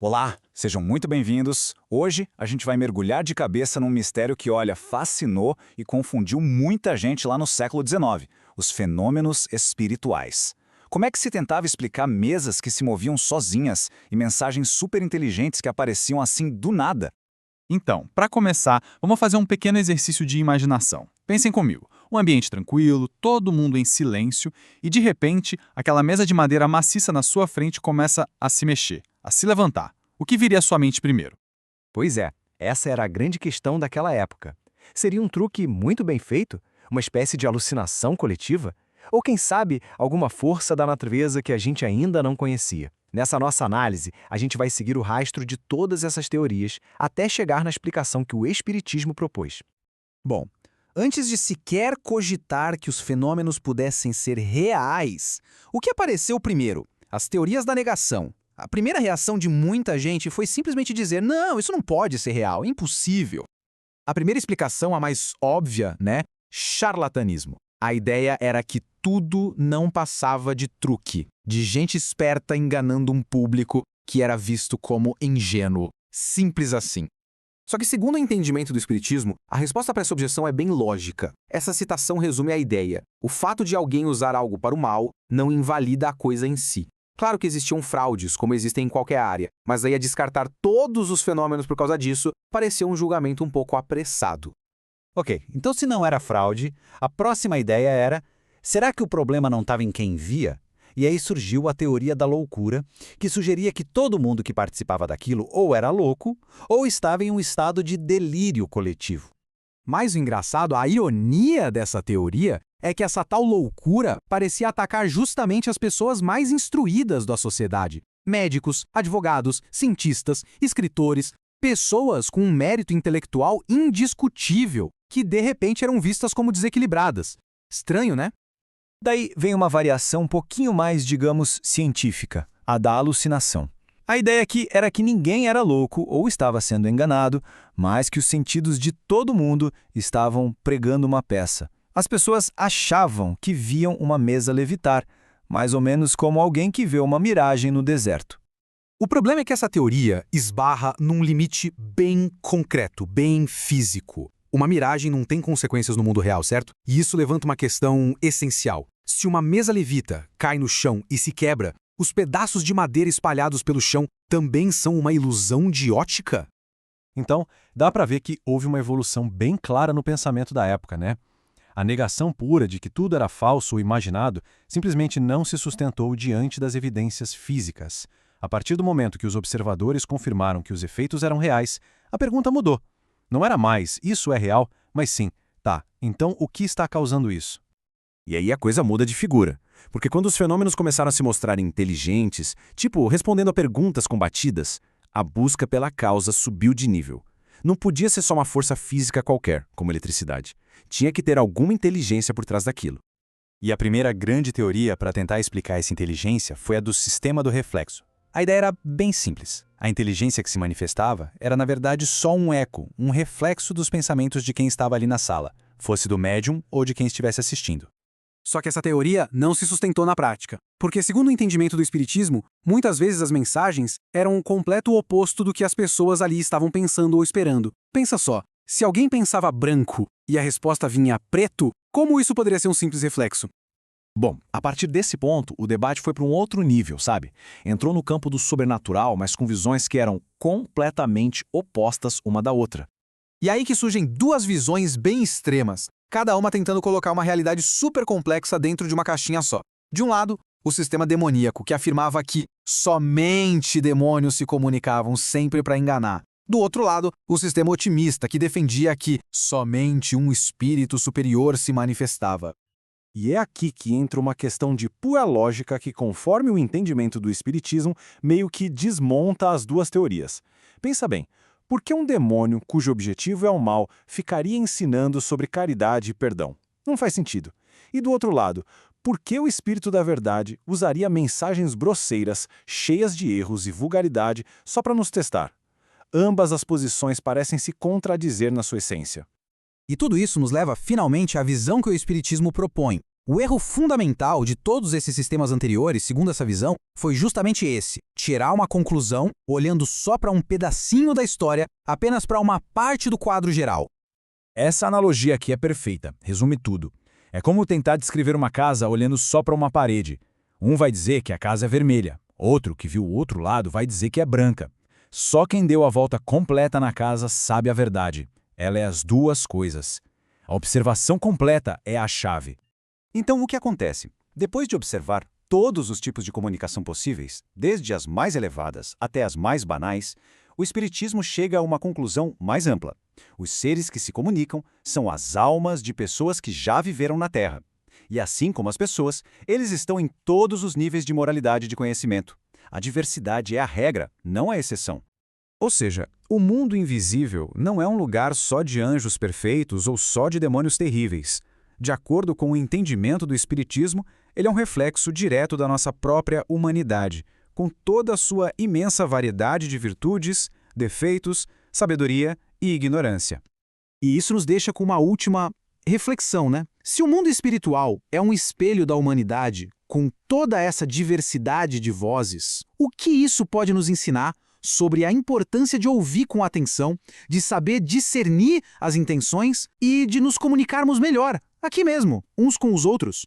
Olá, sejam muito bem-vindos. Hoje a gente vai mergulhar de cabeça num mistério que, olha, fascinou e confundiu muita gente lá no século XIX, os fenômenos espirituais. Como é que se tentava explicar mesas que se moviam sozinhas e mensagens super inteligentes que apareciam assim do nada? Então, para começar, vamos fazer um pequeno exercício de imaginação. Pensem comigo. Um ambiente tranquilo, todo mundo em silêncio, e de repente, aquela mesa de madeira maciça na sua frente começa a se mexer, a se levantar. O que viria à sua mente primeiro? Pois é, essa era a grande questão daquela época. Seria um truque muito bem feito? Uma espécie de alucinação coletiva? Ou quem sabe, alguma força da natureza que a gente ainda não conhecia? Nessa nossa análise, a gente vai seguir o rastro de todas essas teorias até chegar na explicação que o Espiritismo propôs. Bom, antes de sequer cogitar que os fenômenos pudessem ser reais, o que apareceu primeiro? As teorias da negação. A primeira reação de muita gente foi simplesmente dizer: não, isso não pode ser real, é impossível. A primeira explicação, a mais óbvia, né? Charlatanismo. A ideia era que tudo não passava de truque, de gente esperta enganando um público que era visto como ingênuo. Simples assim. Só que, segundo o entendimento do Espiritismo, a resposta para essa objeção é bem lógica. Essa citação resume a ideia. O fato de alguém usar algo para o mal não invalida a coisa em si. Claro que existiam fraudes, como existem em qualquer área, mas aí a descartar todos os fenômenos por causa disso pareceu um julgamento um pouco apressado. Ok, então se não era fraude, a próxima ideia era: será que o problema não estava em quem via? E aí surgiu a teoria da loucura, que sugeria que todo mundo que participava daquilo ou era louco, ou estava em um estado de delírio coletivo. Mas o engraçado, a ironia dessa teoria é que essa tal loucura parecia atacar justamente as pessoas mais instruídas da sociedade. Médicos, advogados, cientistas, escritores, pessoas com um mérito intelectual indiscutível, que de repente eram vistas como desequilibradas. Estranho, né? Daí vem uma variação um pouquinho mais, digamos, científica, a da alucinação. A ideia aqui era que ninguém era louco ou estava sendo enganado, mas que os sentidos de todo mundo estavam pregando uma peça. As pessoas achavam que viam uma mesa levitar, mais ou menos como alguém que vê uma miragem no deserto. O problema é que essa teoria esbarra num limite bem concreto, bem físico. Uma miragem não tem consequências no mundo real, certo? E isso levanta uma questão essencial. Se uma mesa levita, cai no chão e se quebra, os pedaços de madeira espalhados pelo chão também são uma ilusão de ótica? Então, dá para ver que houve uma evolução bem clara no pensamento da época, né? A negação pura de que tudo era falso ou imaginado simplesmente não se sustentou diante das evidências físicas. A partir do momento que os observadores confirmaram que os efeitos eram reais, a pergunta mudou. Não era mais, isso é real, mas sim, tá, então o que está causando isso? E aí a coisa muda de figura. Porque quando os fenômenos começaram a se mostrar inteligentes, tipo respondendo a perguntas combatidas, a busca pela causa subiu de nível. Não podia ser só uma força física qualquer, como eletricidade. Tinha que ter alguma inteligência por trás daquilo. E a primeira grande teoria para tentar explicar essa inteligência foi a do sistema do reflexo. A ideia era bem simples. A inteligência que se manifestava era, na verdade, só um eco, um reflexo dos pensamentos de quem estava ali na sala, fosse do médium ou de quem estivesse assistindo. Só que essa teoria não se sustentou na prática, porque, segundo o entendimento do Espiritismo, muitas vezes as mensagens eram o completo oposto do que as pessoas ali estavam pensando ou esperando. Pensa só, se alguém pensava branco e a resposta vinha preto, como isso poderia ser um simples reflexo? Bom, a partir desse ponto, o debate foi para um outro nível, sabe? Entrou no campo do sobrenatural, mas com visões que eram completamente opostas uma da outra. E aí que surgem duas visões bem extremas, cada uma tentando colocar uma realidade super complexa dentro de uma caixinha só. De um lado, o sistema demoníaco, que afirmava que somente demônios se comunicavam sempre para enganar. Do outro lado, o sistema otimista, que defendia que somente um espírito superior se manifestava. E é aqui que entra uma questão de pura lógica que, conforme o entendimento do Espiritismo, meio que desmonta as duas teorias. Pensa bem, por que um demônio cujo objetivo é o mal ficaria ensinando sobre caridade e perdão? Não faz sentido. E do outro lado, por que o Espírito da Verdade usaria mensagens grosseiras, cheias de erros e vulgaridade, só para nos testar? Ambas as posições parecem se contradizer na sua essência. E tudo isso nos leva finalmente à visão que o Espiritismo propõe, O erro fundamental de todos esses sistemas anteriores, segundo essa visão, foi justamente esse: tirar uma conclusão olhando só para um pedacinho da história, apenas para uma parte do quadro geral. Essa analogia aqui é perfeita, resume tudo. É como tentar descrever uma casa olhando só para uma parede. Um vai dizer que a casa é vermelha, outro, que viu o outro lado, vai dizer que é branca. Só quem deu a volta completa na casa sabe a verdade. Ela é as duas coisas. A observação completa é a chave. Então, o que acontece? Depois de observar todos os tipos de comunicação possíveis, desde as mais elevadas até as mais banais, o Espiritismo chega a uma conclusão mais ampla. Os seres que se comunicam são as almas de pessoas que já viveram na Terra. E assim como as pessoas, eles estão em todos os níveis de moralidade e de conhecimento. A diversidade é a regra, não a exceção. Ou seja, o mundo invisível não é um lugar só de anjos perfeitos ou só de demônios terríveis. De acordo com o entendimento do Espiritismo, ele é um reflexo direto da nossa própria humanidade, com toda a sua imensa variedade de virtudes, defeitos, sabedoria e ignorância. E isso nos deixa com uma última reflexão, né? Se o mundo espiritual é um espelho da humanidade, com toda essa diversidade de vozes, o que isso pode nos ensinar sobre a importância de ouvir com atenção, de saber discernir as intenções e de nos comunicarmos melhor, aqui mesmo, uns com os outros?